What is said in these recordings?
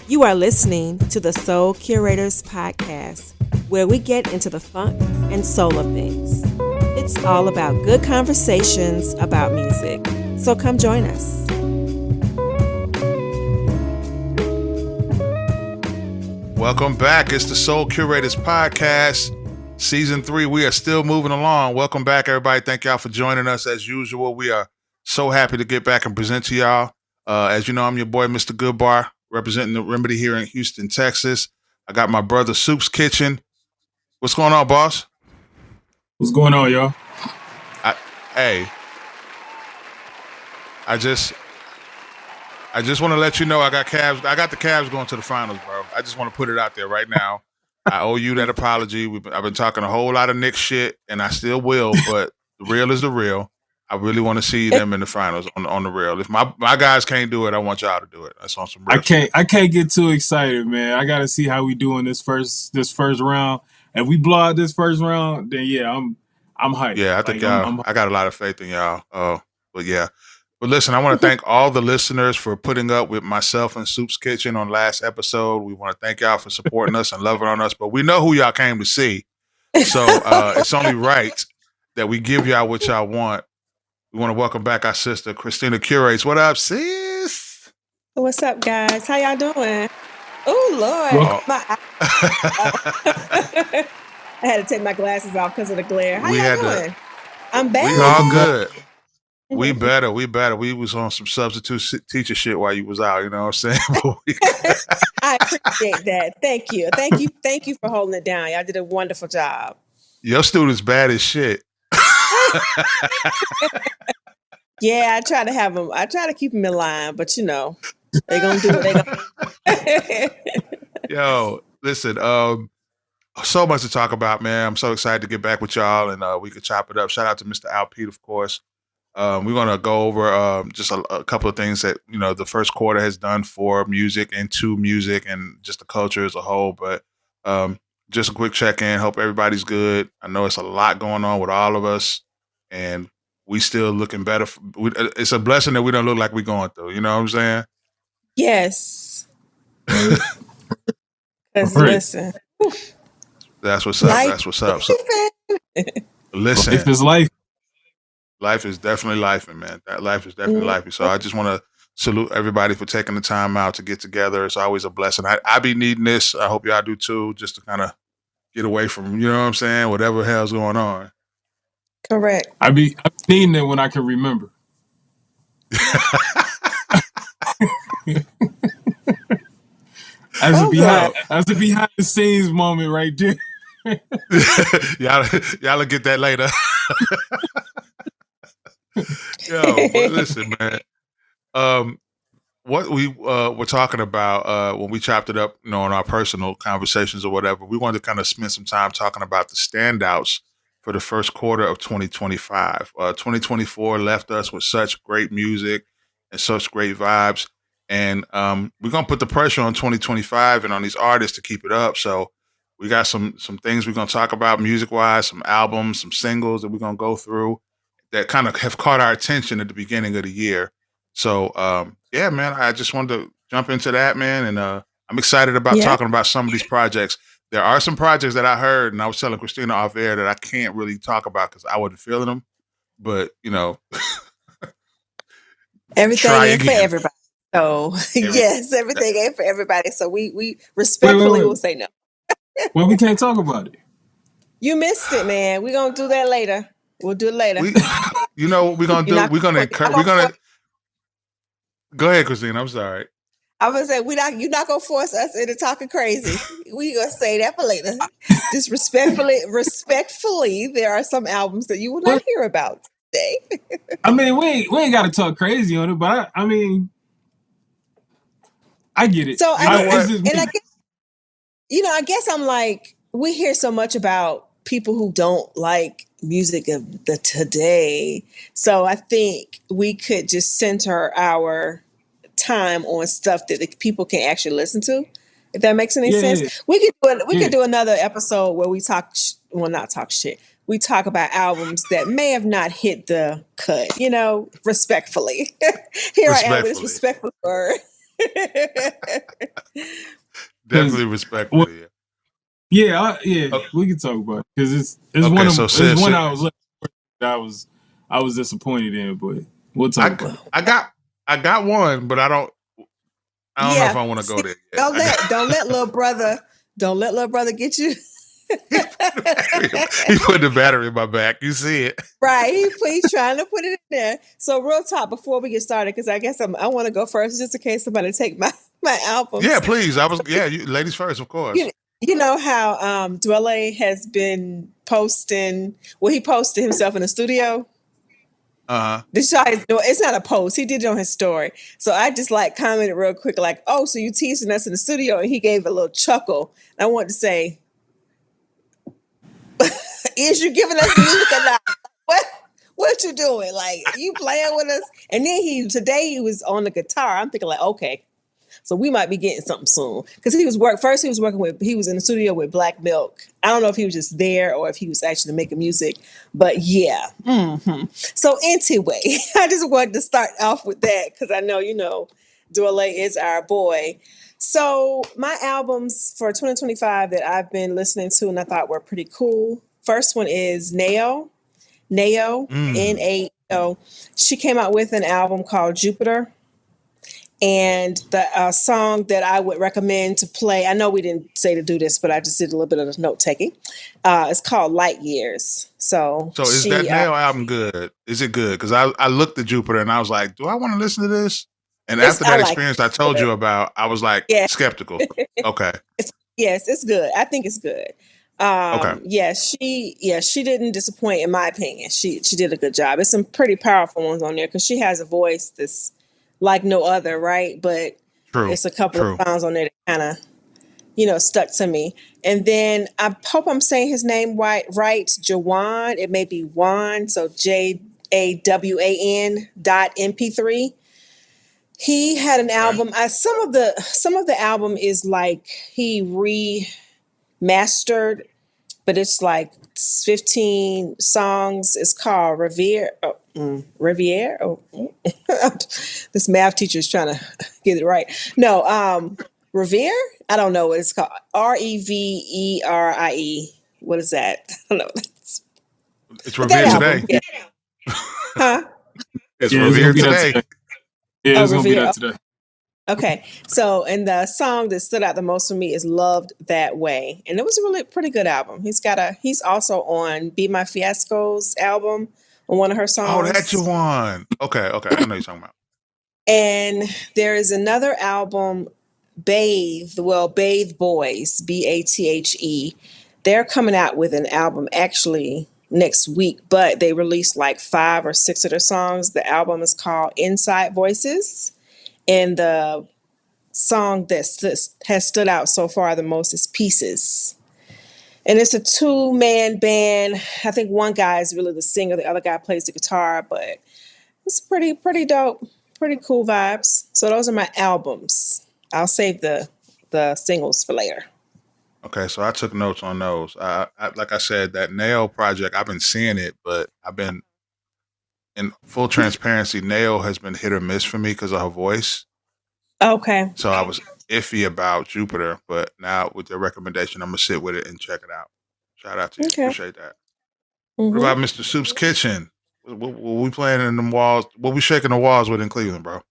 You are listening to the Soul Curators podcast, where we get into the funk and soul of things. It's all about good conversations about music. So come join us. Welcome back. It's the Soul Curators podcast, season 3. We are still moving along. Welcome back, everybody. Thank y'all for joining us as usual. We are so happy to get back and present to y'all. As you know, I'm your boy, Mr. Goodbar, representing the Remedy here in Houston, Texas. I got my brother, Soup's Kitchen. What's going on, boss? What's going on, y'all? I just want to let you know I got Cavs. I got the Cavs going to the finals, bro. I just want to put it out there right now. I owe you that apology. I've been talking a whole lot of Knicks shit, and I still will, but the real is the real. I really want to see them in the finals on the real. If my guys can't do it, I want y'all to do it. That's on some real shit. I can't get too excited, man. I got to see how we do in this first round. If we blow out this first round, then yeah, I'm hyped. Yeah, I think y'all. I got a lot of faith in y'all. But yeah. But listen, I want to thank all the listeners for putting up with myself and Soup's Kitchen on last episode. We want to thank y'all for supporting us and loving on us. But we know who y'all came to see. So it's only right that we give y'all what y'all want. We want to welcome back our sister, Christina Curates. What up, sis? What's up, guys? How y'all doing? Oh, Lord. I had to take my glasses off because of the glare. How y'all doing? I'm back. We all good. We better. We was on some substitute teacher shit while you was out. You know what I'm saying? I appreciate that. Thank you for holding it down. Y'all did a wonderful job. Your students bad as shit. Yeah, I try to have them. I try to keep them in line, but you know, they're gonna do what they gonna. Yo, listen. So much to talk about, man. I'm so excited to get back with y'all, and we could chop it up. Shout out to Mr. Al Pete, of course. We're gonna go over just a couple of things that the first quarter has done for music and to music and just the culture as a whole. But just a quick check-in. Hope everybody's good. I know it's a lot going on with all of us, and we still looking better. It's a blessing that we don't look like we're going through. You know what I'm saying? Yes. Listen. That's what's up. That's what's up. So, listen. Life is life. Life is definitely life, man. That life is definitely life. So I just want to salute everybody for taking the time out to get together. It's always a blessing. I be needing this. I hope y'all do too, just to kind of get away from, you know what I'm saying, whatever the hell's going on. Correct. I be needing it when I can remember. As a behind the scenes moment right there. y'all get that later. Yo, but listen, man. What we were talking about when we chopped it up, in our personal conversations or whatever, we wanted to kind of spend some time talking about the standouts for the first quarter of 2025. 2024 left us with such great music and such great vibes, and we're gonna put the pressure on 2025 and on these artists to keep it up. So we got some things we're gonna talk about music-wise, some albums, some singles that we're gonna go through that kind of have caught our attention at the beginning of the year. So, yeah, man, I just wanted to jump into that, man. And I'm excited about talking about some of these projects. There are some projects that I heard, and I was telling Christina off air that I can't really talk about because I wasn't feeling them. But, everything ain't for everybody. So, yes, everything ain't for everybody. So we respectfully will say no. Well, we can't talk about it. You missed it, man. We're going to do that later. We'll do it later. We're gonna go ahead, Christina. I'm sorry. I was saying you're not gonna force us into talking crazy. We gonna say that for later. Just respectfully, there are some albums that you will not hear about today. I mean, we ain't got to talk crazy on it, but I mean, I get it. So I guess I'm like, we hear so much about people who don't like music of the today. So I think we could just center our time on stuff that the people can actually listen to. If that makes any sense. Yeah. We could do another episode where we not talk shit. We talk about albums that may have not hit the cut, respectfully. Here I am with this respectful word. Definitely respect well, it. yeah, Oh, we can talk about it because it's okay, one of so it's sis, one I was disappointed in, but we'll talk about it. I got one, but I don't know if Yeah. I want to go See, there yet. don't let little brother get you. He put the battery in my back. You see it. Right. He's trying to put it in there. So real talk before we get started, because I guess I want to go first just in case somebody take my Yeah, albums. please. You ladies first, of course. You know how Dwelle has been posting, well, he posted himself in the studio. Uh-huh. It's not a post. He did it on his story. So I just like commented real quick, like, oh, so you teasing us in the studio? And he gave a little chuckle. And I wanted to say, is you giving us music or not? What you doing? Like, you playing with us? And then today he was on the guitar. I'm thinking like, okay, so we might be getting something soon. Because he was in the studio with Black Milk. I don't know if he was just there or if he was actually making music, but yeah. So anyway, I just wanted to start off with that because I know, Dwelle is our boy. So my albums for 2025 that I've been listening to and I thought were pretty cool. First one is Nao, Mm. Nao. She came out with an album called Jupiter. And the song that I would recommend to play, I know we didn't say to do this, but I just did a little bit of note taking. It's called Light Years. So So is that Nail album good? Is it good? Because I looked at Jupiter and I was like, do I want to listen to this? And after I that like experience I told it. you about, I was like Yeah. skeptical. Okay. Yes, it's good. I think it's good. Okay. She didn't disappoint in my opinion. She did a good job. It's some pretty powerful ones on there because she has a voice that's like no other, right? But True. it's a couple True. of songs on there that kind of stuck to me. And then I hope I'm saying his name right. Jawan. It may be Juan. So JAWAN.MP3. He had an Okay. album. Some of the album is like he remastered, but it's like 15 songs. It's called Riviere. Riviere. This math teacher is trying to get it right. No, Revere. I don't know what it's called. Reverie. What is that? I don't know. It's But that Revere album, today. yeah. Huh? It's Yeah, it's gonna Revere be that today. today. Yeah, Oh, it's gonna be Revere. that today. Okay. So, and the song that stood out the most for me is Loved That Way. And it was a really pretty good album. He's also on Be My Fiasco's album on one of her Oh, that's your songs. one. Okay. Okay. I know you're talking about. And there is another album, Bathe Boys, Bathe. They're coming out with an album actually next week, but they released like 5 or 6 of their songs. The album is called Inside Voices. And the song that has stood out so far the most is Pieces. And it's a 2-man band. I think one guy is really the singer, the other guy plays the guitar, but it's pretty dope, pretty cool vibes. So those are my albums. I'll save the singles for later. Okay, so I took notes on those. Like I said, that Nail project, I've been seeing it, but I've been in full transparency. Nail has been hit or miss for me because of her voice. Okay. So I was iffy about Jupiter, but now with your recommendation, I'm gonna sit with it and check it out. Shout out to you. Okay. Appreciate that. What about Mr. Soup's Kitchen? What we playing in the walls? What we shaking the walls with in Cleveland, bro?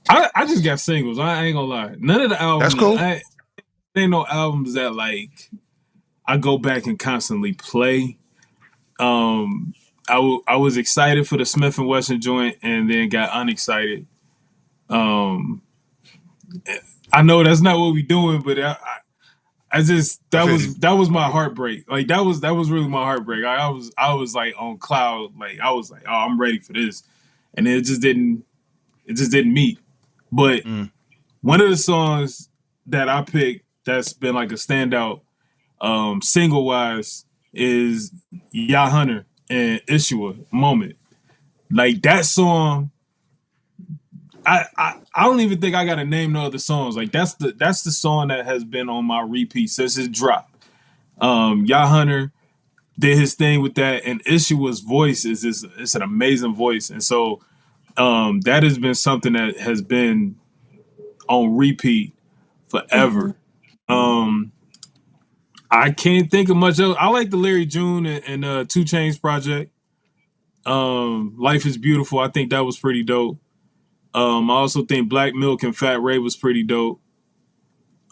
I just got singles. I ain't gonna lie. None of the albums. That's cool. Ain't no albums that like I go back and constantly play. I was excited for the Smith and Wesson joint, and then got unexcited. I know that's not what we doing, but I just that was my heartbreak. Like that was really my heartbreak. I was like on cloud. Like I was like, oh, I'm ready for this, and it just didn't meet. But one of the songs that I picked that's been like a standout single wise is Ya Hunter and Ishua Moment. Like that song, I don't even think I gotta name no other songs. Like that's the song that has been on my repeat since it dropped. Ya Hunter did his thing with that, and Ishua's voice it's an amazing voice, and so that has been something that has been on repeat forever. I can't think of much else. I like the Larry June and 2 Chainz project. Life is Beautiful. I think that was pretty dope. I also think Black Milk and Fat Ray was pretty dope.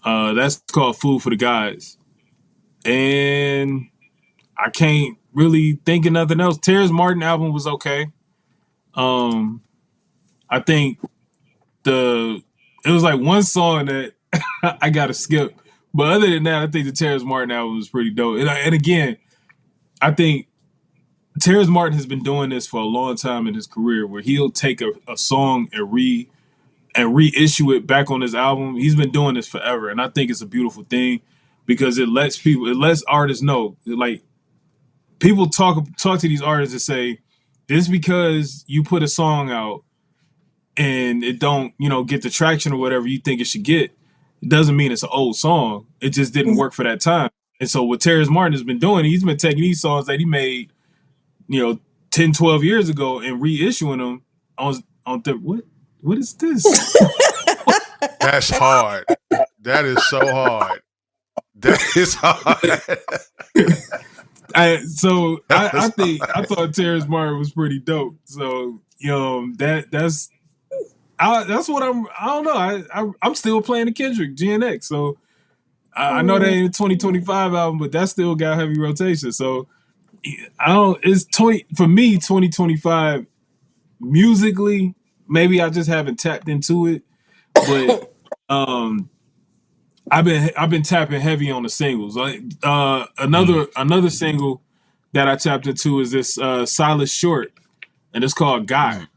That's called Food for the Guys. And I can't really think of nothing else. Terrence Martin album was okay. I think it was like one song that I gotta skip. But other than that, I think the Terrence Martin album was pretty dope. And again, I think Terrence Martin has been doing this for a long time in his career, where he'll take a song and reissue it back on his album. He's been doing this forever, and I think it's a beautiful thing because it lets artists know. Like, people talk to these artists and say, just because you put a song out and it don't, get the traction or whatever you think it should get, it doesn't mean it's an old song. It just didn't work for that time. And so what Terrence Martin has been doing, he's been taking these songs that he made, 10, 12 years ago and reissuing them on the what is this? That's hard. That is so hard. That is hard. I thought Terrence Martin was pretty dope. So that's what I don't know. I'm still playing the Kendrick GNX. So I know that ain't a 2025 album, but that still got heavy rotation. So it's 2025 musically. Maybe I just haven't tapped into it, but I've been tapping heavy on the singles. Another single that I tapped into is this Silas Short, and it's called "Guy."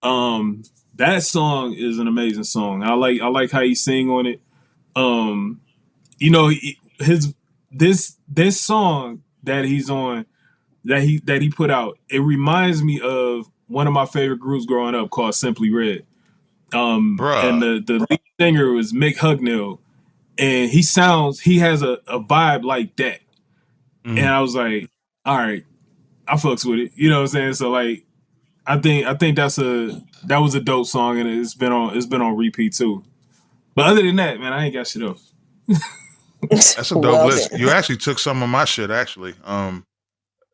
That song is an amazing song. I like how he sing on it. This song that he's on, that he put out, it reminds me of one of my favorite groups growing up called Simply Red. And the lead singer was Mick Hucknall, and he has a vibe like that. And I was like, all right, I fucks with it. You know what I'm saying? So like, I think that was a dope song, and it's been on repeat too. But other than that, man, I ain't got shit else. That's a dope list. You actually took some of my shit, actually.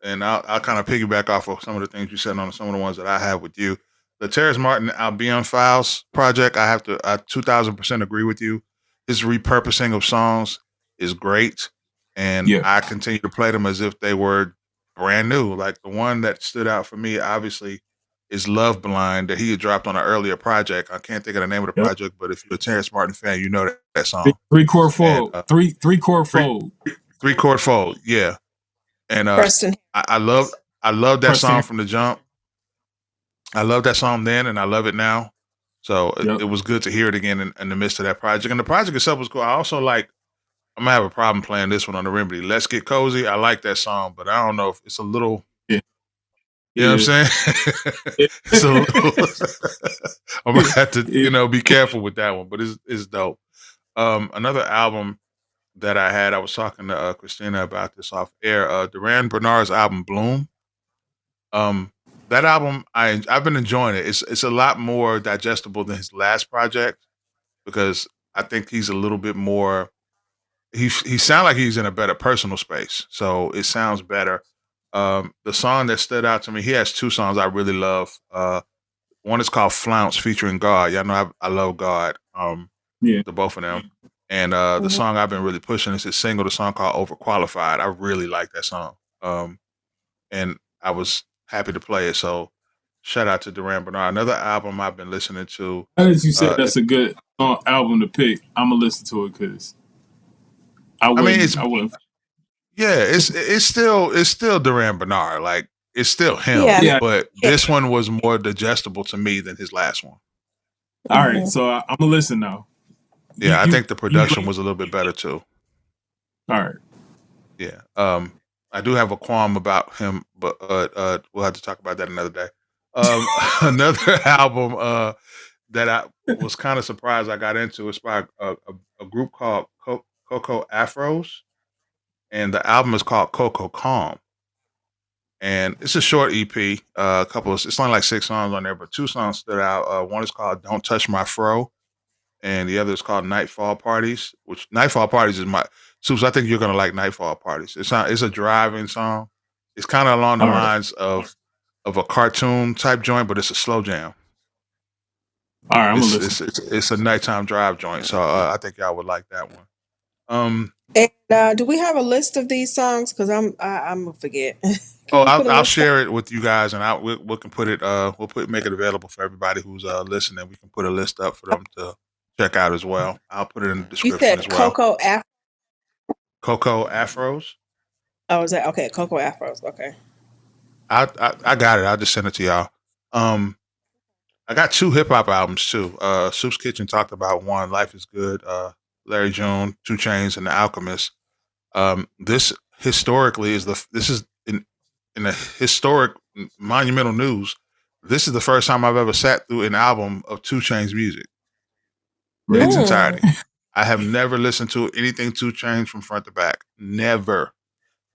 And I'll kind of piggyback off of some of the things you said on some of the ones that I have with you. The Terrence Martin Albion Files project, I 2,000% agree with you. His repurposing of songs is great, and I continue to play them as if they were brand new. Like, the one that stood out for me, obviously, is Love Blind, that he had dropped on an earlier project. I can't think of the name of the project, but if you're a Terrence Martin fan, you know that song. Three chord fold. Three chord fold. Three chord fold, yeah. And I love that song from the jump. I love that song then, and I love it now. So it was good to hear it again in the midst of that project. And the project itself was cool. I also I'm gonna have a problem playing this one on the Remedy. Let's Get Cozy. I like that song, but I don't know if it's a little. You know what I'm saying? It's a little. I'm gonna have to, be careful with that one. But it's dope. Another album that I was talking to Christina about this off air. Duran Bernard's album Bloom. That album, I've been enjoying it. It's a lot more digestible than his last project, because I think he's a little bit more. He sounds like he's in a better personal space, so it sounds better. The song that stood out to me, he has 2 songs I really love. One is called Flounce featuring God. Y'all know I love God. The both of them. And the song I've been really pushing is his single, the song called Overqualified. I really like that song. And I was happy to play it. So shout out to Duran Bernard. Another album I've been listening to. How did you say that's a good album to pick? I'm going to listen to it because I wouldn't. Yeah, it's still Duran Bernard. Like, it's still him. But this one was more digestible to me than his last one. All right, so I'm going to listen now. Yeah, I think the production was a little bit better too. All right. Yeah. I do have a qualm about him, but we'll have to talk about that another day. Another album that I was kind of surprised I got into is by a group called Coco Afros, and the album is called Coco Calm. And it's a short EP. It's only like 6 songs on there, but 2 songs stood out. One is called Don't Touch My Fro, and the other is called Nightfall Parties. Which Nightfall Parties is my Soups. I think you're gonna like Nightfall Parties. It's a driving song. It's kind of along the lines of a cartoon type joint, but it's a slow jam. All right, I'm gonna listen. It's a nighttime drive joint, so I think y'all would like that one. And do we have a list of these songs? Because I'm gonna forget. I'll share it with you guys, and we can put it. Make it available for everybody who's listening. We can put a list up for them to check out as well. I'll put it in the description as well. Coco Afros. Oh, is that okay? Coco Afros. Okay. I got it. I'll just send it to y'all. I got 2 hip hop albums too. Soup's Kitchen talked about one. Life is Good. Larry June, 2 Chainz, and The Alchemist. This historically this is in a historic monumental news. This is the first time I've ever sat through an album of 2 Chainz music in its entirety. I have never listened to anything 2 Chainz from front to back. Never.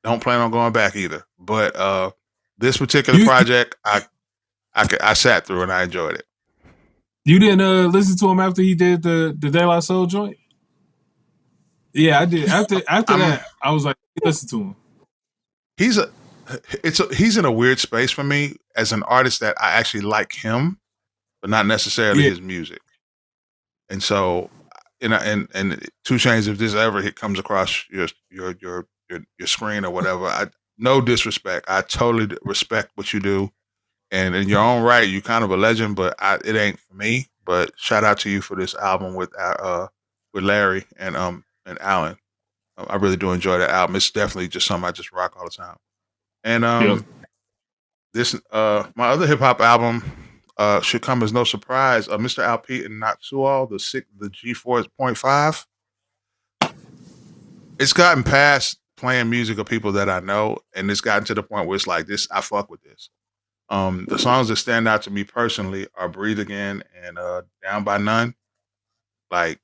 Don't plan on going back either. But this particular project, I sat through and I enjoyed it. You didn't listen to him after he did the De La Soul joint? Yeah, I did. After that, I was like, listen to him. He's in a weird space for me as an artist that I actually like him, but not necessarily his music. And so, and 2 Chainz, if this ever comes across your screen or whatever, no disrespect, I totally respect what you do, and in your own right, you're kind of a legend, but it ain't for me. But shout out to you for this album with Larry and Alan. I really do enjoy that album. It's definitely just something I just rock all the time. And this my other hip hop album should come as no surprise. Mr. Alpete and Natsuo, the G4.5. It's gotten past playing music of people that I know, and it's gotten to the point where it's like this. I fuck with this. The songs that stand out to me personally are "Breathe Again" and "Down by None." Like,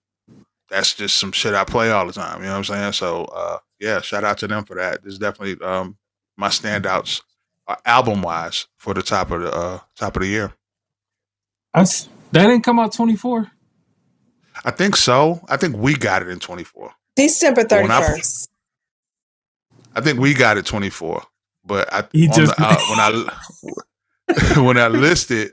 that's just some shit I play all the time. You know what I'm saying? So yeah, shout out to them for that. This is definitely my standouts album wise for the top of the year. That didn't come out 24. I think so. I think we got it in 24. December 31st. I think we got it 24. But when I listed,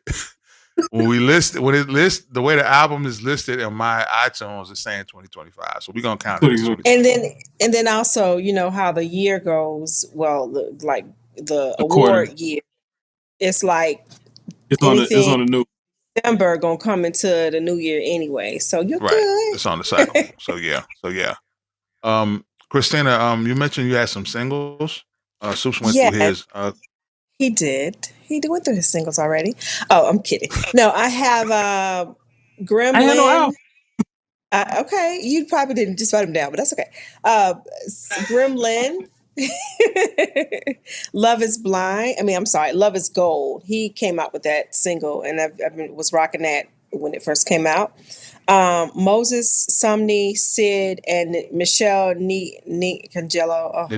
the way the album is listed in my iTunes is saying 2025. So we're gonna count it. And then also, you know how the year goes. Well, the award year, it's like it's on the new December gonna come into the new year anyway. So you're good. It's on the cycle. So yeah. Christina, you mentioned you had some singles. Soups went through his. He did. He went through his singles already. Oh, I'm kidding. No, I have Gremlin. I had no album. Okay, you probably didn't just write him down, but that's okay. Gremlin. Love is Blind. Love is Gold. He came out with that single, and I was rocking that when it first came out. Moses Sumney, Sid, and Michelle Cangelo.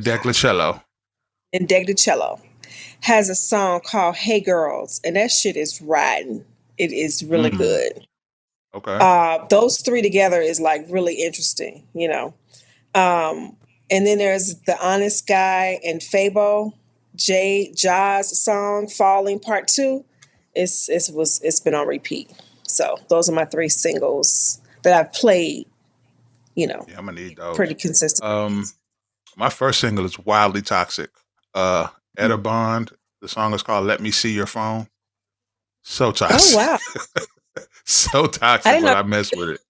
Ndeglacello has a song called "Hey Girls," and that shit is riding. It is really good. Okay. Those 3 together is like really interesting, you know. And then there's The Honest Guy and Fabo, Ja's song "Falling" Part 2. It's been on repeat. So those are my 3 singles that I've played. You know, I'm gonna need those pretty consistent. My first single is "Wildly Toxic." Etta Bond. The song is called "Let Me See Your Phone." So toxic. Oh wow. So toxic, but I mess with it.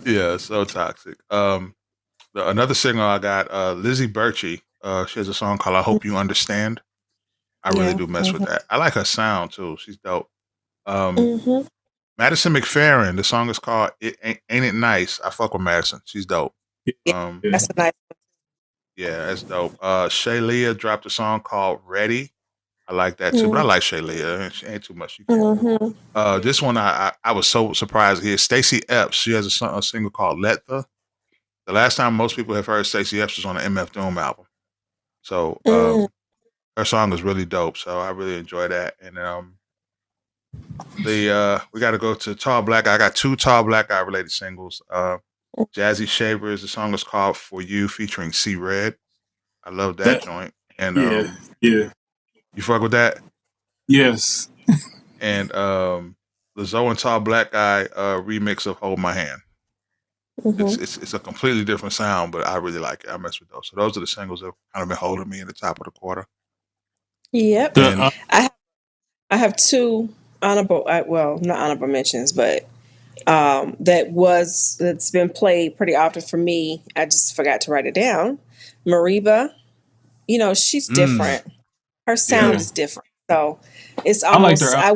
Yeah, so toxic. Another single I got, Lizzie Birchie. She has a song called "I Hope You Understand." I really do mess with that. I like her sound too. She's dope. Madison McFerrin. The song is called Ain't It Nice?" I fuck with Madison. She's dope. That's a nice one. Yeah, that's dope. Shay Leah dropped a song called "Ready." I like that too, but I like Shay Leah. She ain't too much. This one I was so surprised to hear. Stacey Epps. She has a single called "Let The." The last time most people have heard Stacey Epps was on the MF Doom album. So her song is really dope. So I really enjoy that. And We got to go to Tall Black Guy. I got two Tall Black Guy related singles. Jazzy Shavers. The song is called "For You" featuring C Red. I love that joint. And yeah. you fuck with that? Yes. And the Zoe and Tall Black Guy remix of "Hold My Hand." It's a completely different sound, but I really like it. I mess with those. So those are the singles that have kind of been holding me in the top of the quarter. Yep. And I have two honorable, well, not honorable mentions, but that's been played pretty often for me. I just forgot to write it down. Mariba, she's different. Her sound is different. So it's I liked almost, her. I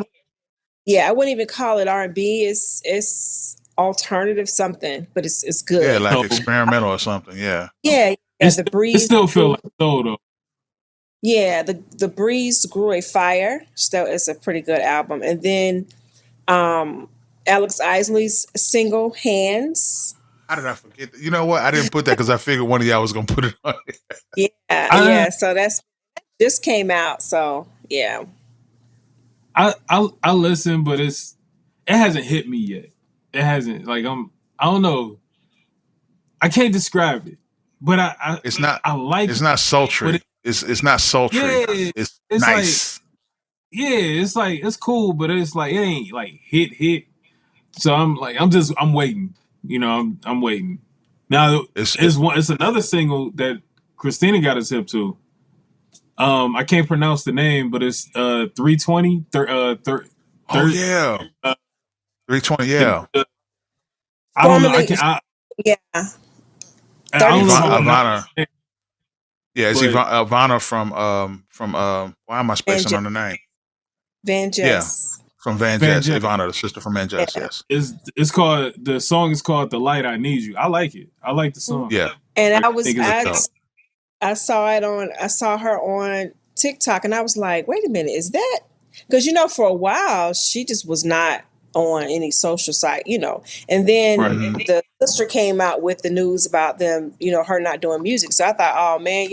wouldn't even call it R&B. It's alternative something, but it's good. Yeah, like experimental or something. Yeah. Yeah. The breeze. It still feel like soul though. Yeah, the breeze grew a fire. So it's a pretty good album. And then Alex Isley's single "Hands." How did I forget that? You know what? I didn't put that because I figured one of y'all was gonna put it on. Yeah. So that's just came out. So yeah. I listen, but it hasn't hit me yet. It hasn't. Like I don't know. I can't describe it, but it's not. I like. It's not sultry. It's not sultry. Yeah, it's Like, nice. it's like it's cool, but it's like it ain't like hit. So I'm waiting. I'm waiting. Now it's another single that Christina got us hip to. I can't pronounce the name, but it's 320. Oh yeah, 320. Yeah. I don't know. Yeah. I don't know how Ivana. Yeah, it's Ivana from why am I spacing on the name? Van Jess. Yeah, from Van Jess. Ivana, the sister from Van Jess. Yeah. Yes. It's called, the song is called "The Light I Need You." I like it. I like the song. Yeah. And I saw her on TikTok, and I was like, wait a minute, is that? Because for a while she just was not on any social site, and then the sister came out with the news about them, her not doing music. So I thought, oh man,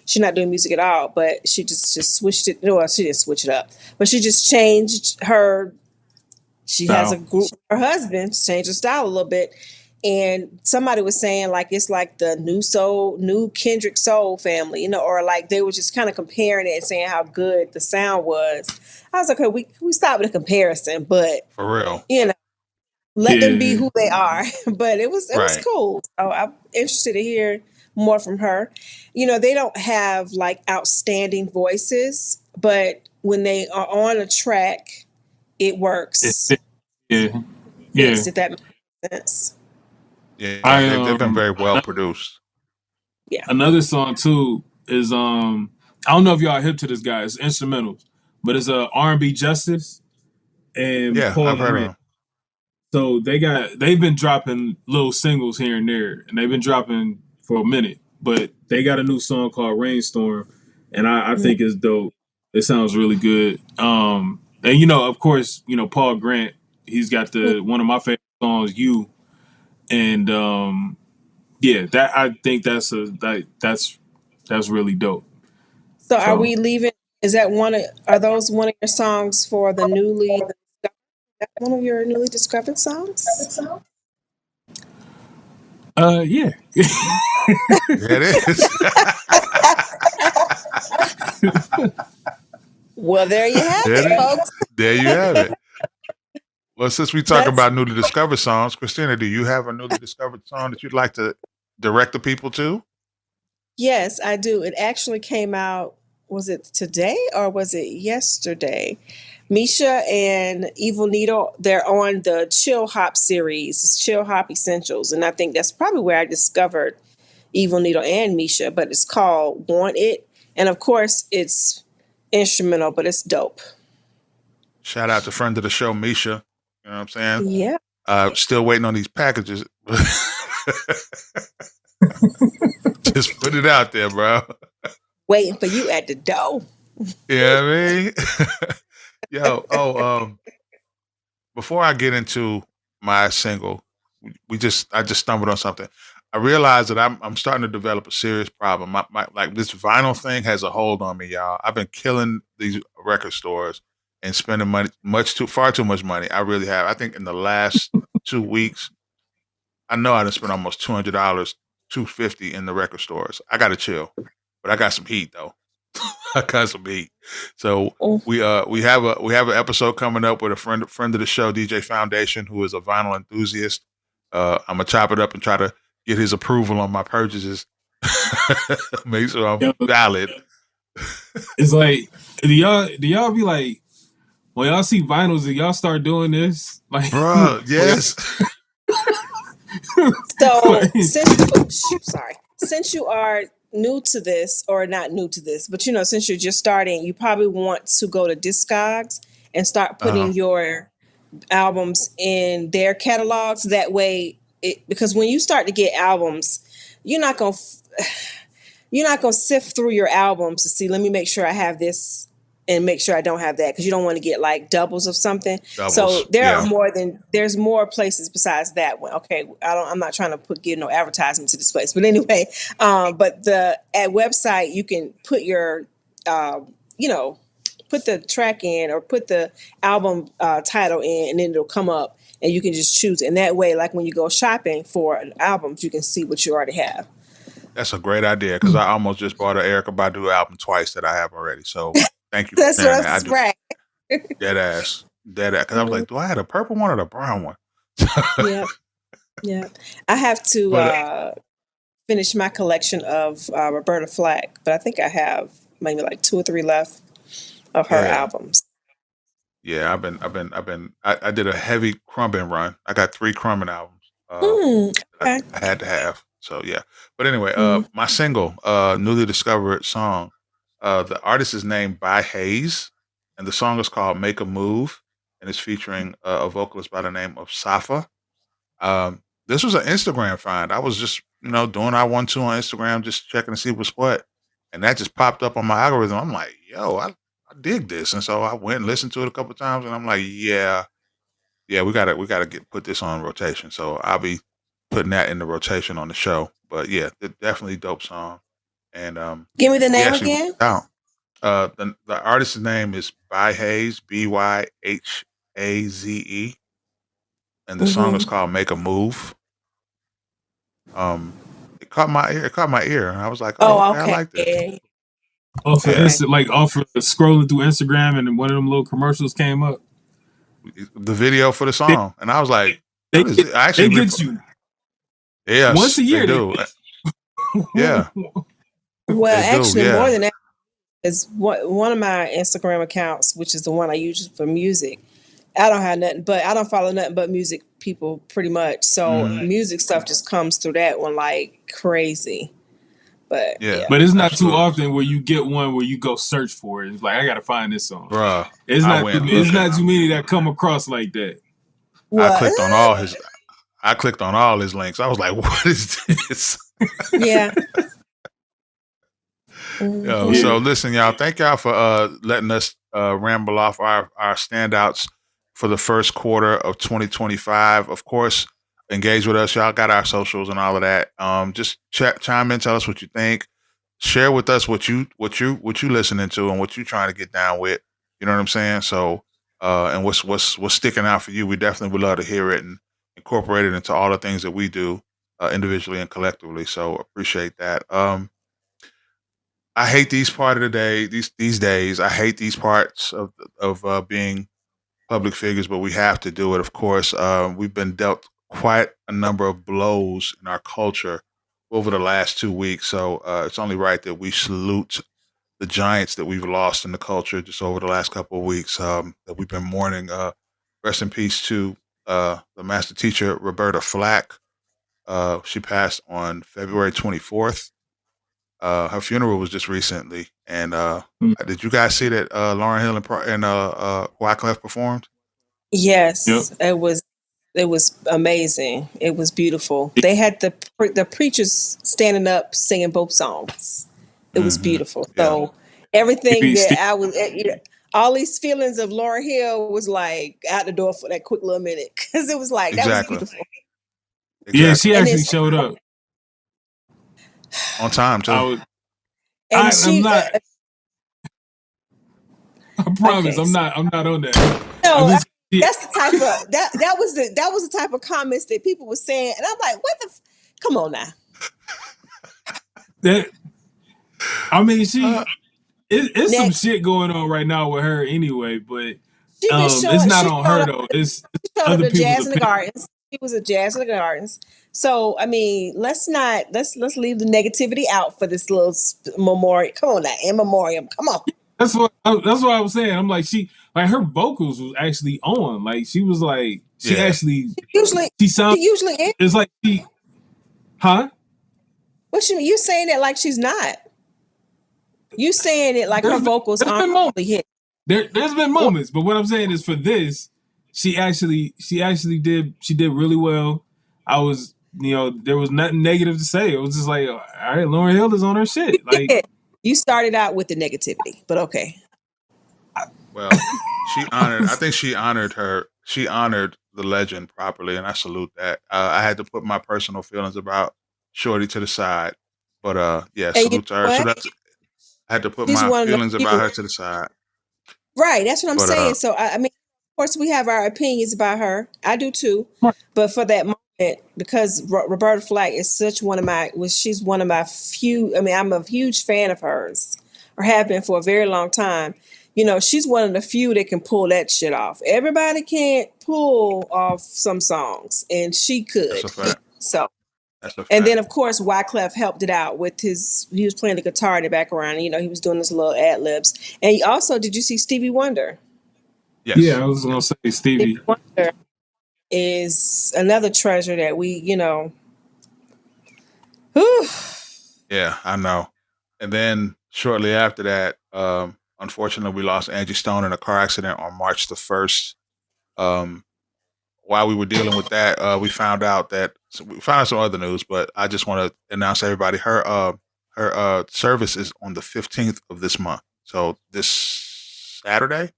she's not doing music at all. But she just switched it. No, she didn't switch it up, but she just changed her. She has a group. Her husband changed her style a little bit. And somebody was saying like it's like the new Kendrick Soul family, or like they were just kind of comparing it and saying how good the sound was. I was like, okay, we stopped with a comparison, but for real, let them be who they are. But it was cool. So I'm interested to hear more from her. They don't have like outstanding voices, but when they are on a track, it works. Yeah. Yes, if that makes sense. Yeah, they've been very well produced. Yeah. Another song too is I don't know if y'all are hip to this guy. It's instrumentals, but it's R&B Justice and Paul I've heard of Grant. So they've been dropping little singles here and there, and they've been dropping for a minute. But they got a new song called Rainstorm, and I think it's dope. It sounds really good. And of course, Paul Grant. He's got one of my favorite songs, "You," and that I think that's really dope. So are we leaving? Is that are those one of your songs for the newly? One of your newly discovered songs? Yeah. It is. Well, there you have it, folks. There you have it. Well, since we talk about newly discovered songs, Christina, do you have a newly discovered song that you'd like to direct the people to? Yes, I do. It actually came out, was it today or was it yesterday? Misha and Evil Needle, they're on the Chill Hop series. It's Chill Hop Essentials. And I think that's probably where I discovered Evil Needle and Misha, but it's called Want It. And of course, it's instrumental, but it's dope. Shout out to friend of the show, Misha. You know what I'm saying? Yeah. Still waiting on these packages. Just put it out there, bro. Waiting for you at the door. Yeah, I mean, before I get into my single, I just stumbled on something. I realized that I'm starting to develop a serious problem. My like this vinyl thing has a hold on me, y'all. I've been killing these record stores and spending far too much money. I really have. I think in the last 2 weeks, I know I done spent almost $200, $250 in the record stores. I gotta chill, but I got some heat though. I got some heat. So we have an episode coming up with a friend of the show, DJ Foundation, who is a vinyl enthusiast. I'm gonna chop it up and try to get his approval on my purchases. Make sure I'm valid. It's like, do y'all be like, when y'all see vinyls and y'all start doing this? Like, bro, yes. So since you are new to this, or not new to this, but since you're just starting, you probably want to go to Discogs and start putting your albums in their catalogs. That way, because when you start to get albums, you're not gonna sift through your albums to see, let me make sure I have this and make sure I don't have that, because you don't want to get like doubles of something. So there's more places besides that one. Okay, I'm not trying to give no advertisement to this place, but anyway, but at website you can put your put the track in, or put the album title in, and then it'll come up and you can just choose. And that way, like when you go shopping for albums, you can see what you already have. That's a great idea, because I almost just bought an Erykah Badu album twice that I have already. So thank you for sharing that. Right. Dead ass. Because I was like, do I have a purple one or the brown one? Yeah. I have to finish my collection of Roberta Flack, but I think I have maybe like 2 or 3 left of her albums. Yeah, I did a heavy Crumbin run. I got 3 Crumbin albums. I had to have. So yeah. But anyway, my single, newly discovered song, the artist is named By Hayes, and the song is called Make a Move, and it's featuring a vocalist by the name of Safa. This was an Instagram find. I was just, doing I 1-2 on Instagram, just checking to see what's what. And that just popped up on my algorithm. I'm like, yo, I dig this. And so I went and listened to it a couple of times, and I'm like, yeah, we gotta put this on rotation. So I'll be putting that in the rotation on the show. But yeah, definitely dope song. And give me the name again. The artist's name is By Hayes, Byhaze, and the song is called Make a Move. It caught my ear, and I was like, oh, okay. I like this. Off of scrolling through Instagram, and one of them little commercials came up. The video for the song, and I was like, they get you. Yes, once a year. They do. Yeah. Well, actually, more than that, is one of my Instagram accounts, which is the one I use for music. I don't follow nothing but music people, pretty much. So music stuff just comes through that one like crazy. But but it's not too often where you get one where you go search for it. It's like, I gotta find this song. Bruh, it's not too many that come across like that. I clicked on all his links. I was like, what is this? Yeah. So listen, y'all, thank y'all for letting us ramble off our standouts for the first quarter of 2025. Of course, engage with us. Y'all got our socials and all of that. Just chime in, tell us what you think. Share with us what you listening to and what you trying to get down with. You know what I'm saying? So, and what's sticking out for you? We definitely would love to hear it and incorporate it into all the things that we do individually and collectively. So appreciate that. I hate these part of the day, these days. I hate these parts of being public figures, but we have to do it. Of course, we've been dealt quite a number of blows in our culture over the last 2 weeks. So it's only right that we salute the giants that we've lost in the culture just over the last couple of weeks that we've been mourning. Rest in peace to the master teacher, Roberta Flack. She passed on February 24th. Her funeral was just recently. And did you guys see that Lauryn Hill and Wyclef performed? Yes, yep. It was amazing. It was beautiful. They had the preachers standing up singing both songs. It was beautiful. So everything that I was, all these feelings of Lauryn Hill was like out the door for that quick little minute, because it was like that was beautiful. Exactly. Yeah, she actually showed up on time too. I'm not. I promise, Okay, I'm not on that. no, I'm just, yeah, that's the type of that was the type of comments that people were saying, and I'm like, what the? Come on now. that. I mean, it's some Next, shit going on right now with her anyway, but she been it's showing. not She on showed her up. though. It's Showed up other at people's Jazz in the opinion. Gardens. She was at Jazz in the Gardens. So I mean, let's leave the negativity out for this little memorial. Come on now, in memoriam. Come on. That's what I was saying. I'm like, her vocals was actually on. Like she was like Yeah. Usually, she sounds. she usually is. It's like she, huh? You saying it like she's not? You saying it like her vocals There's aren't been moments. really hit? There's been What? moments, but what I'm saying is for this, she actually did really well. I was, there was nothing negative to say. It was just like, all right, Lauryn Hill is on her shit. Like, You started out with the negativity, but okay. Well, I think she honored her. She honored the legend properly, and I salute that. I had to put my personal feelings about Shorty to the side, but yeah, And you salute to know her. So what? that's I had to put She's my one of the feelings about few. her to the side. Right, that's what I'm But saying. So I mean, of course, we have our opinions about her. I do too. right. But for that moment, because Roberta Flack is such one of my, she's one of my few. I mean, I'm a huge fan of hers, or have been for a very long time. You know, she's one of the few that can pull that shit off. Everybody can't pull off some songs, and she that's a could. fact. So, That's a and then fact. of course Wyclef helped it out with he was playing the guitar in the background. And, he was doing this little ad libs. And he also, did you see Stevie Wonder? Yeah, Yes. I was gonna say Stevie Stevie. Wonder is another treasure that whew. Yeah, I know. And then shortly after that, unfortunately, we lost Angie Stone in a car accident on March the 1st. While we were dealing with that, we found out some other news, but I just want to announce to everybody her service is on the 15th of this month. So this Saturday,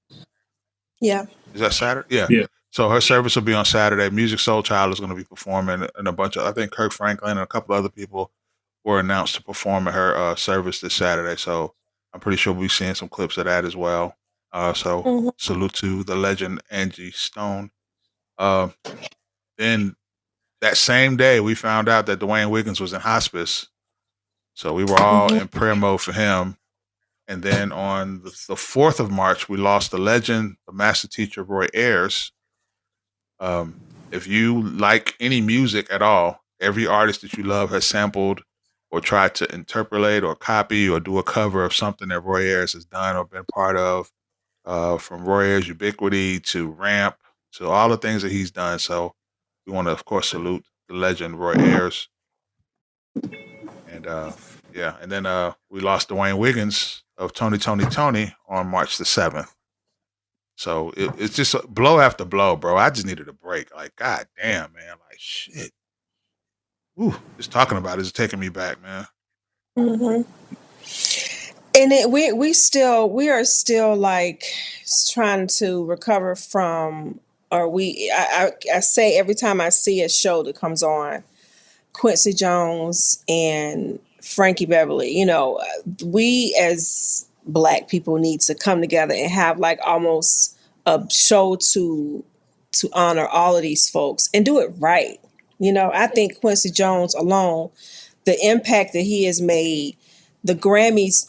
Yeah. is that Saturday? Yeah. Yeah. So her service will be on Saturday. Music Soul Child is going to be performing, and a bunch of, I think Kirk Franklin and a couple other people were announced to perform at her service this Saturday. So I'm pretty sure we'll be seeing some clips of that as well. So Mm-hmm. salute to the legend Angie Stone. Uh, then that same day, we found out that Dwayne Wiggins was in hospice. So we were all Mm-hmm. in prayer mode for him. And then on the 4th of March, we lost the legend, the master teacher, Roy Ayers. If you like any music at all, every artist that you love has sampled or tried to interpolate or copy or do a cover of something that Roy Ayers has done or been part of, from Roy Ayers' Ubiquity to Ramp to all the things that he's done. So we want to, of course, salute the legend, Roy Ayers. And yeah, and then we lost Dwayne Wiggins of Tony on March the 7th. So it's just blow after blow, bro. I just needed a break. Like, god damn, man. Like, shit. Whew, just talking about it is taking me back, man. Mm-hmm. And we are still like trying to recover from, or I say every time I see a show that comes on, Quincy Jones and Frankie Beverly, we as Black people need to come together and have like almost a show to honor all of these folks and do it right. I think Quincy Jones alone, the impact that he has made, the Grammys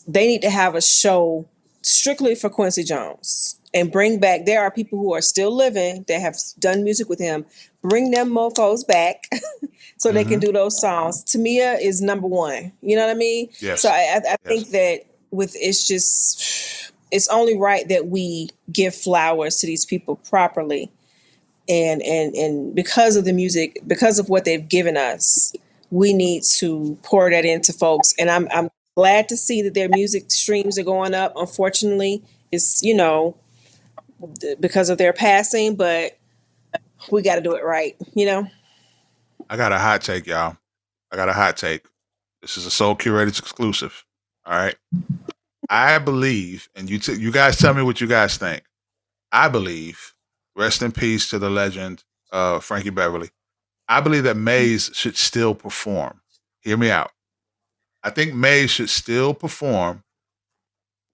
they need to have a show strictly for Quincy Jones and bring back. There are people who are still living that have done music with him. Bring them mofos back so they can Mm-hmm. do those songs. Tamia is number one. You know what I mean? So Yes. I Yes. think that it's only right that we give flowers to these people properly, and because of the music, because of what they've given us, we need to pour that into folks. And I'm glad to see that their music streams are going up. Unfortunately, it's because of their passing, but we got to do it right. I got a hot take, y'all. I got a hot take. This is a Soul Curators exclusive. All right. I believe, and you guys tell me what you guys think. I believe, rest in peace to the legend, Frankie Beverly. I believe that Maze should still perform. Hear me out. I think Maze should still perform,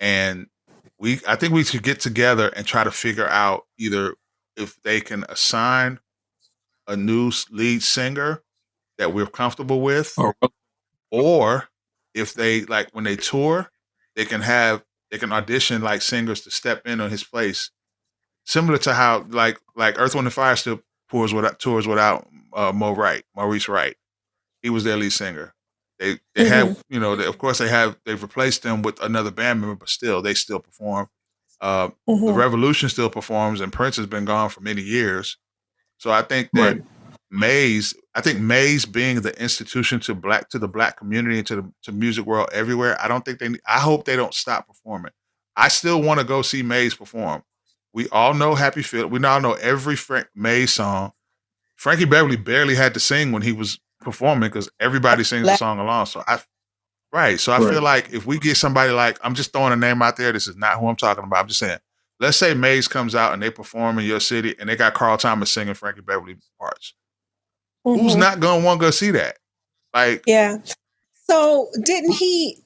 and I think we should get together and try to figure out either if they can assign a new lead singer that we're comfortable with, or if they like when they tour, they can audition like singers to step in on his place, similar to how like Earth, Wind and Fire still tours without Maurice Wright. He was their lead singer. They have, of course they've replaced them with another band member, but still they still perform. The Revolution still performs, and Prince has been gone for many years. So I think that Maze being the institution to the black community and to music world everywhere, I hope they don't stop performing. I still want to go see Maze perform. We all know Happy Feet. We all know every Maze song. Frankie Beverly barely had to sing when he was performing because everybody sings the song along. So I feel like if we get somebody like, I'm just throwing a name out there, this is not who I'm talking about. I'm just saying, let's say Maze comes out and they perform in your city and they got Carl Thomas singing Frankie Beverly parts. Who's not going to want to go see that? Like, yeah. So didn't he,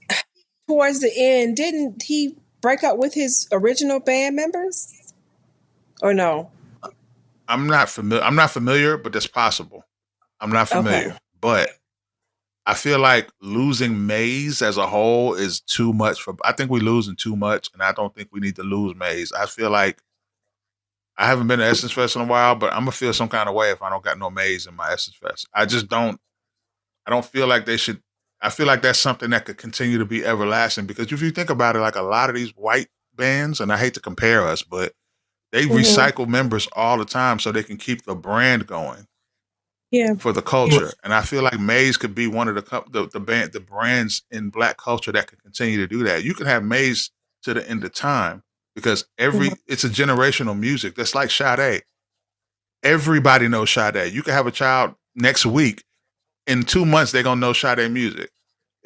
towards the end, didn't he break up with his original band members? Or no? I'm not familiar, but that's possible. I'm not familiar. Okay. But I feel like losing Maze as a whole is too much I think we're losing too much, and I don't think we need to lose Maze. I feel like I haven't been to Essence Fest in a while, but I'm gonna feel some kind of way if I don't got no Maze in my Essence Fest. I don't feel like they should. I feel like that's something that could continue to be everlasting, because if you think about it, like a lot of these white bands, and I hate to compare us, but they recycle members all the time so they can keep the brand going. Yeah, for the culture. And I feel like Maze could be one of the brands in black culture that could continue to do that. You can have Maze to the end of time, because it's a generational music. That's like Sade. Everybody knows Sade. You can have a child next week, in 2 months they're gonna know Sade music.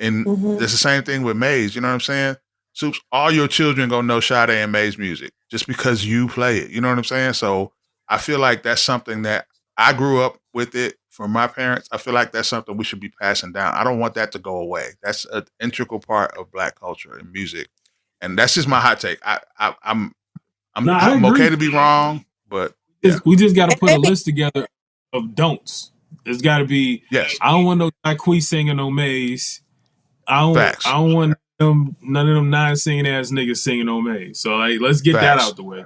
And it's the same thing with Maze. You know what I'm saying? Soups, all your children gonna know Sade and Maze music just because you play it. You know what I'm saying? So I feel like that's something that I grew up with it from my parents. I feel like that's something we should be passing down. I don't want that to go away. That's an integral part of black culture and music. And that's just my hot take. I'm okay to be wrong, but yeah. We just got to put a list together of don'ts. There's got to be. Yes. I don't want no Jacquees singing no Maze. I don't want none of them non-singing ass niggas singing no Maze. So like, let's get that out the way.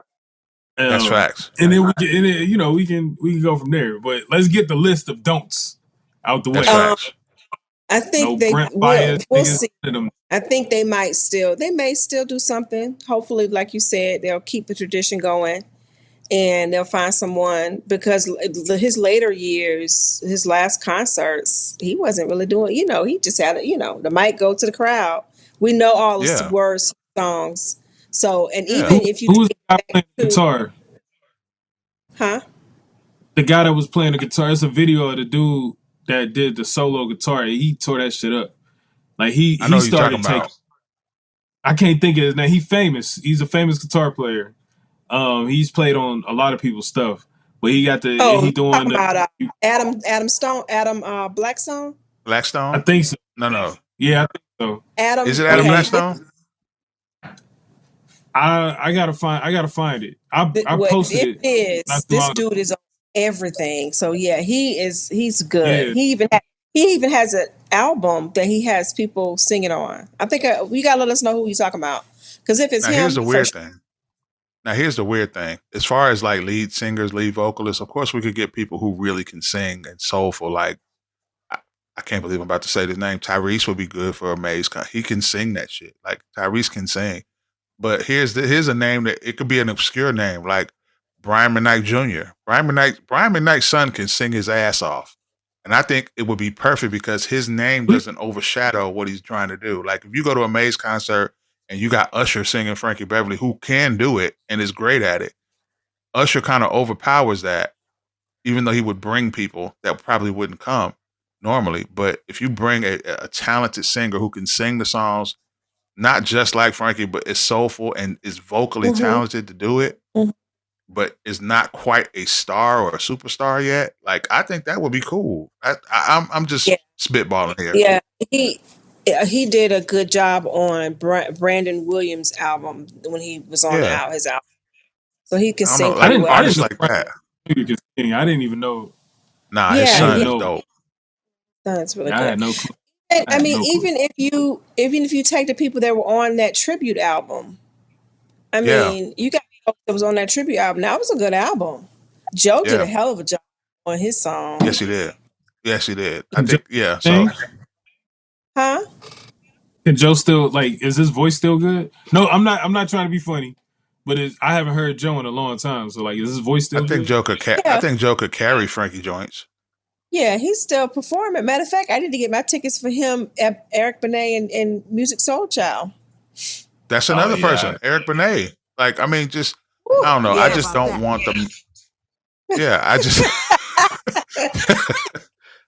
That's facts. And then we can go from there. But let's get the list of don'ts out the way. Facts. I think we'll see. I think they may still do something. Hopefully, like you said, they'll keep the tradition going, and they'll find someone, because his later years, his last concerts, he wasn't really doing. He just had the mic go to the crowd. We know all the words, songs. So, and even if you who's the guy playing the guitar? Huh? The guy that was playing the guitar. It's a video of the dude that did the solo guitar. He tore that shit up. Like he started taking. I can't think of his name. He's famous. He's a famous guitar player. He's played on a lot of people's stuff, but he got he doing about Adam Stone, Blackstone. Blackstone. I think so. No. Yeah, I think so. Adam. Is it Adam Blackstone? I gotta find it. I posted it. This dude is on everything. So yeah, he's good. Yeah. He even has an album that he has people singing on. I think you gotta let us know who he's talking about, because if it's him, here's the weird thing. Now here's the weird thing. As far as like lead singers, lead vocalists, of course we could get people who really can sing and soulful. Like I can't believe I'm about to say his name. Tyrese would be good for a Maze. He can sing that shit. Like Tyrese can sing. But here's a name that it could be an obscure name, like Brian McKnight Jr. Brian McKnight's son can sing his ass off. And I think it would be perfect because his name doesn't overshadow what he's trying to do. Like if you go to a Maze concert and you got Usher singing Frankie Beverly, who can do it and is great at it, Usher kind of overpowers that, even though he would bring people that probably wouldn't come normally. But if you bring a talented singer who can sing the songs, not just like Frankie, but is soulful and is vocally talented to do it, but is not quite a star or a superstar yet. Like I think that would be cool. I'm just spitballing here. Yeah, he did a good job on Brandon Williams' album when he was on his album. So he can I don't sing know, pretty like well. artists like that. I didn't even know. Nah, his Yeah, son is dope. That's really I good. had no clue. I mean, even if you take the people that were on that tribute album, I mean, you got folks that was on that tribute album. That was a good album. Joe did a hell of a job on his song. Yes, he did. Yes, he did. I Can think, Joe so, sing? Huh? Can Joe still is his voice still good? No, I'm not trying to be funny, but I haven't heard Joe in a long time. So is his voice still I think good? Joe could carry Frankie joints. Yeah, he's still performing. Matter of fact, I need to get my tickets for him, Eric Benet and Music Soul Child. That's another person, Eric Benet. Like, I mean, just I don't know. I just don't want them. Yeah, I just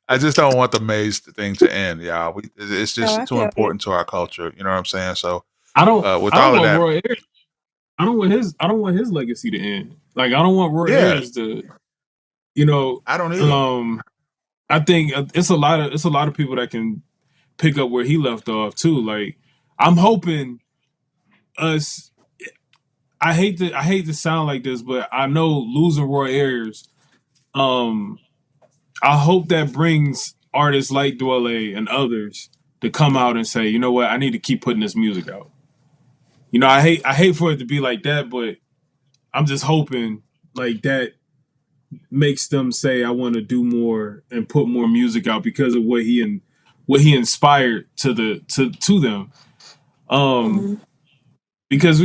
I just don't want the Maze thing to end, y'all. It's just too important to our culture. You know what I'm saying? So I don't. With I don't all of want that, Roy Ayers. I don't want his legacy to end. Like, I don't want Roy Ayers to. I don't either. I think it's a lot of people that can pick up where he left off too. Like, I'm hoping us. I hate to sound like this, but I know losing Roy Ayers. I hope that brings artists like Dwele and others to come out and say, you know what, I need to keep putting this music out. I hate for it to be like that, but I'm just hoping like that makes them say I want to do more and put more music out because of what he inspired to them. Because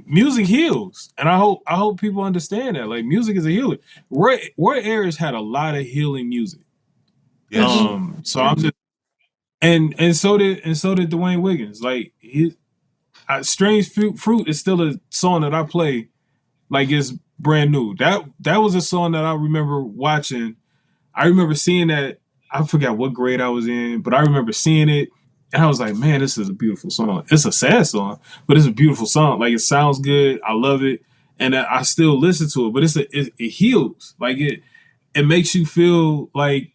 music heals, and I hope people understand that. Like, music is a healer. Roy Ayers had a lot of healing music. Yes. So I'm just and so did Dwayne Wiggins. Like, Strange Fruit is still a song that I play like it's brand new. That was a song that I remember watching. I remember seeing that. I forgot what grade I was in, but I remember seeing it, and I was like, man, this is a beautiful song. It's a sad song, but it's a beautiful song. Like, it sounds good. I love it, and I still listen to it. But it heals. Like, it makes you feel like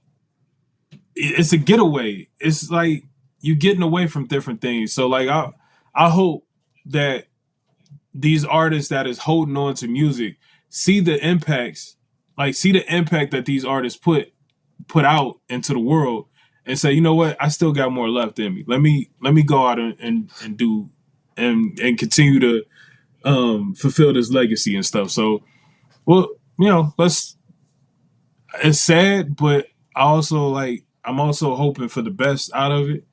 it's a getaway. It's like you getting away from different things. So, like, I hope that these artists that is holding on to music see the impact that these artists put out into the world, and say, you know what, I still got more left in me. Let me go out and do and continue to fulfill this legacy and stuff. So, well, it's sad, but I'm also hoping for the best out of it.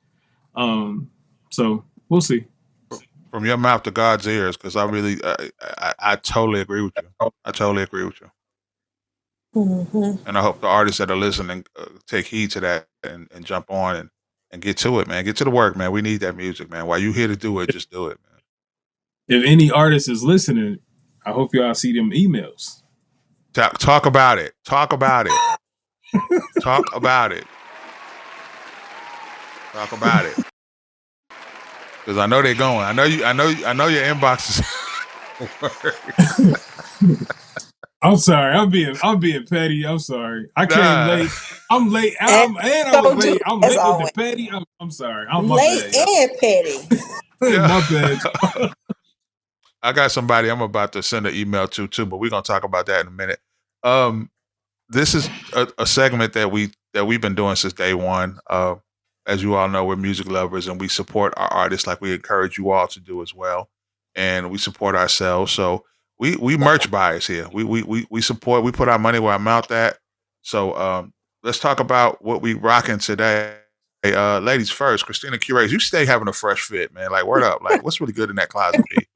So we'll see. From your mouth to God's ears, because I totally agree with you. I totally agree with you. Mm-hmm. And I hope the artists that are listening take heed to that and jump on and get to it, man. Get to the work, man. We need that music, man. While you're here to do it, just do it, man. If any artist is listening, I hope y'all see them emails. Talk about it. Talk about it. Talk about it. Talk about it. Because I know they're going. I know your inbox is. I'm sorry. I'm being petty. I'm sorry. I came late. I'm late. I was late. I'm late with the petty. I'm sorry. I'm late and petty. My bad. I got somebody I'm about to send an email to too, but we're gonna talk about that in a minute. This is a segment that we've been doing since day one. As you all know, we're music lovers and we support our artists like we encourage you all to do as well. And we support ourselves. So we merch buyers here. We support, we put our money where our mouth at. So let's talk about what we rocking today. Hey, ladies first, Christina Curators, you stay having a fresh fit, man. Like, word up. Like, what's really good in that closet, B?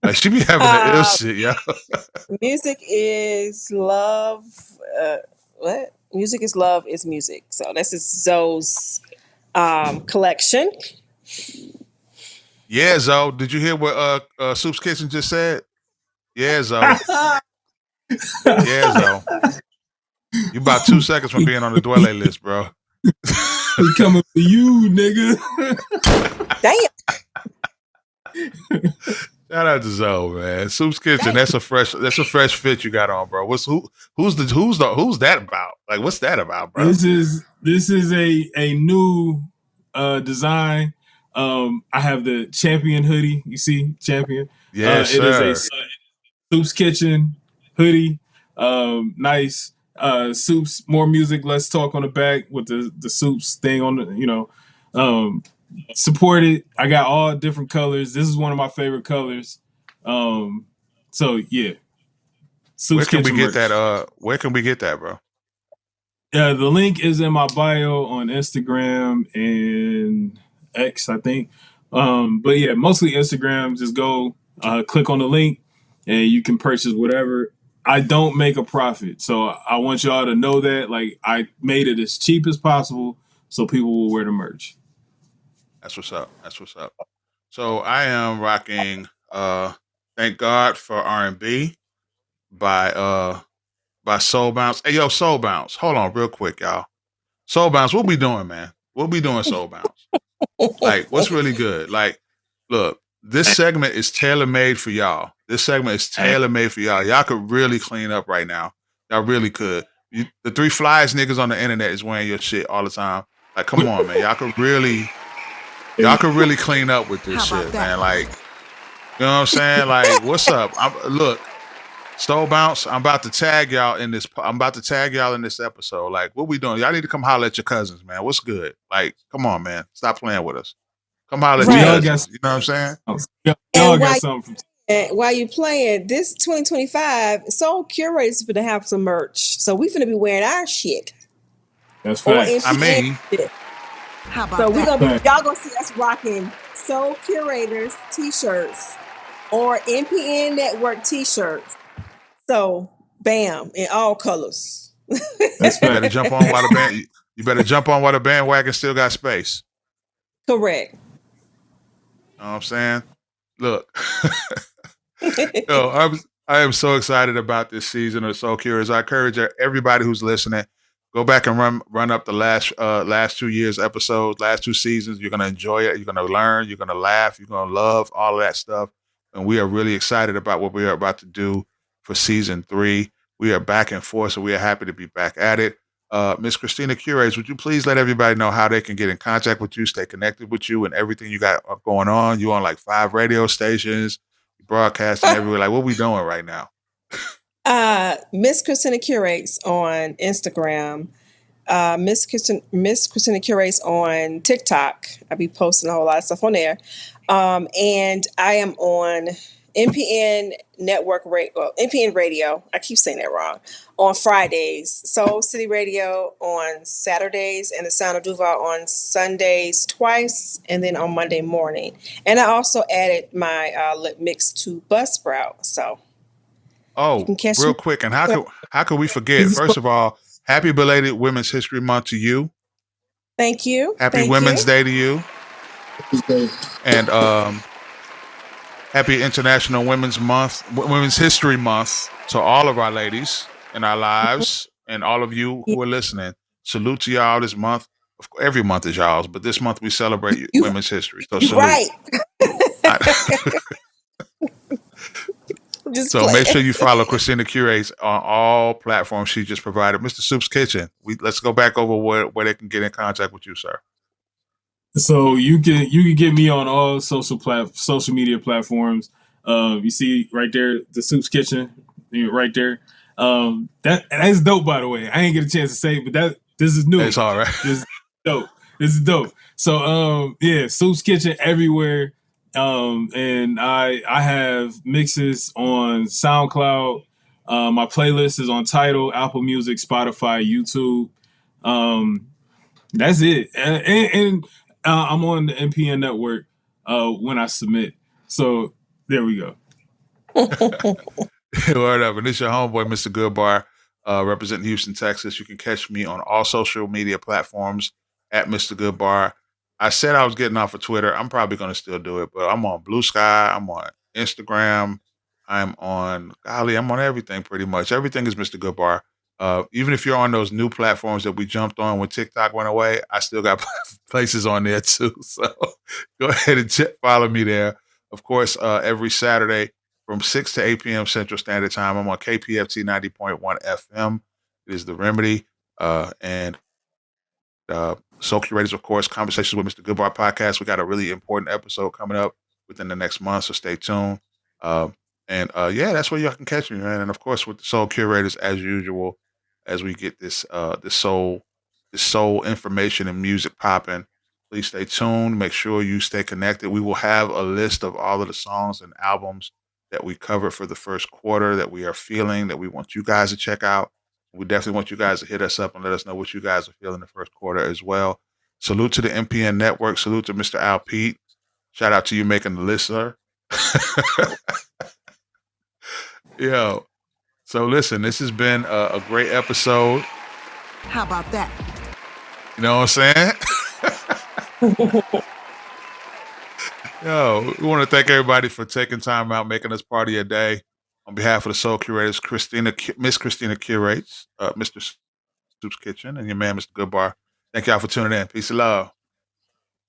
Like, she be having the ill shit, yeah. Music is love. What? Music is love is music. So this is Zoe's collection. Yeah, Zoe. Did you hear what Soup's Kitchen just said? Yeah, Zoe. Yeah, Zoe. You about 2 seconds from being on the Dwele list, bro. We coming for you, nigga. Damn. Shout out to Zoe, man. Soup's Kitchen. That's a fresh fit you got on, bro. Who's that about? Like, what's that about, bro? This is a new design. I have the Champion hoodie. You see, Champion. Yes, it is a sir. Soup's Kitchen hoodie. Nice. Soup's More Music, Let's Talk on the back with the Soup's thing on the, support it. I got all different colors. This is one of my favorite colors. So yeah. Where Soup's can we Kitchen get merch. that? Where can we get that, bro? Yeah, the link is in my bio on Instagram and X, I think. But yeah, mostly Instagram. Just go click on the link and you can purchase whatever. I don't make a profit, so I want y'all to know that. Like, I made it as cheap as possible so people will wear the merch. That's what's up. That's what's up. So I am rocking Thank God for R&B by Soul Bounce. Hey yo, Soul Bounce. Hold on real quick, y'all. Soul Bounce, what we doing, man? What we doing, Soul Bounce? Like, what's really good? Like, look, this segment is tailor-made for y'all. This segment is tailor-made for y'all. Y'all could really clean up right now. Y'all really could. The 3 flies niggas on the internet is wearing your shit all the time. Like, come on, man. Y'all could really clean up with this shit, man. Like, you know what I'm saying? Like, what's up? Look, Soul Bounce, I'm about to tag y'all in this. I'm about to tag y'all in this episode. Like, what we doing? Y'all need to come holler at your cousins, man. What's good? Like, come on, man. Stop playing with us. Come holler at your cousins. You know what I'm saying? Y'all got something. While you playing this 2025, Soul Curators going to have some merch, so we finna be wearing our shit. That's right. I mean, how about so we gonna be, y'all gonna see us rocking Soul Curators t-shirts or MPN Network t-shirts. So, bam, in all colors. That's you better jump on while the band. You better jump on while the bandwagon still got space. Correct. You know what I'm saying? Look, yo, I am so excited about this season of Soul Curators. I encourage everybody who's listening, go back and run up the last 2 years episodes, last 2 seasons. You're gonna enjoy it. You're gonna learn. You're gonna laugh. You're gonna love all of that stuff. And we are really excited about what we are about to do for season 3. We are back and forth, so we are happy to be back at it. Miss Christina Curates, would you please let everybody know how they can get in contact with you, stay connected with you, and everything you got going on? You on like 5 radio stations, broadcasting everywhere. Like, what we doing right now? Miss Christina Curates on Instagram. Miss Christina Curates on TikTok. I be posting a whole lot of stuff on there. And I am on MPN Network, MPN Radio. I keep saying that wrong. On Fridays, Soul City Radio on Saturdays, and the Sound of Duval on Sundays twice, and then on Monday morning. And I also added my lip mix to Buzzsprout. So, you can catch real quick. And how could we forget? First of all, happy belated Women's History Month to you. Thank you. Happy Women's Day to you. And happy International Women's History Month to all of our ladies in our lives and all of you who are listening. Salute to y'all this month. Every month is y'all's, but this month we celebrate women's history. So salute. Right. So make sure you follow Christina Curates on all platforms she just provided. Mr. Soup's Kitchen. Let's go back over where they can get in contact with you, sir. So you can get me on all social media platforms. You see right there, the Soup's Kitchen, right there. That's dope, by the way. I ain't get a chance to say it, but this is new. It's all right. This is dope. So yeah, Soup's Kitchen everywhere. And I have mixes on SoundCloud. My playlist is on Tidal, Apple Music, Spotify, YouTube. That's it. And I'm on the MPN Network when I submit. So there we go. Word up. And this is your homeboy, Mr. Goodbar, representing Houston, Texas. You can catch me on all social media platforms at Mr. Goodbar. I said I was getting off of Twitter. I'm probably going to still do it, but I'm on Blue Sky. I'm on Instagram. I'm on everything pretty much. Everything is Mr. Goodbar. Even if you're on those new platforms that we jumped on when TikTok went away, I still got places on there too. So go ahead and follow me there. Of course, every Saturday from 6 to 8 p.m. Central Standard Time, I'm on KPFT 90.1 FM. It is The Remedy. And Soul Curators, of course, Conversations with Mr. Goodbar podcast. We got a really important episode coming up within the next month, so stay tuned. Yeah, that's where y'all can catch me, man. And of course, with the Soul Curators, as usual, as we get this soul information and music popping, please stay tuned. Make sure you stay connected. We will have a list of all of the songs and albums that we covered for the first quarter that we are feeling, that we want you guys to check out. We definitely want you guys to hit us up and let us know what you guys are feeling the first quarter as well. Salute to the MPN Network. Salute to Mr. Al Pete. Shout out to you making the list, sir. Yo. So listen, this has been a great episode. How about that? You know what I'm saying? Yo, we want to thank everybody for taking time out, making us part of your day. On behalf of the Soul Curators, Miss Christina Curates, Mr. Soup's Kitchen, and your man, Mr. Goodbar. Thank y'all for tuning in. Peace and love.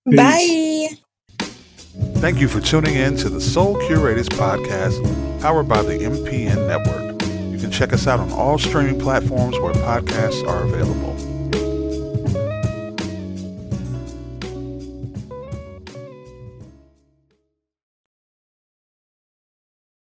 Peace. Bye. Thank you for tuning in to the Soul Curators podcast, powered by the MPN Network. You can check us out on all streaming platforms where podcasts are available.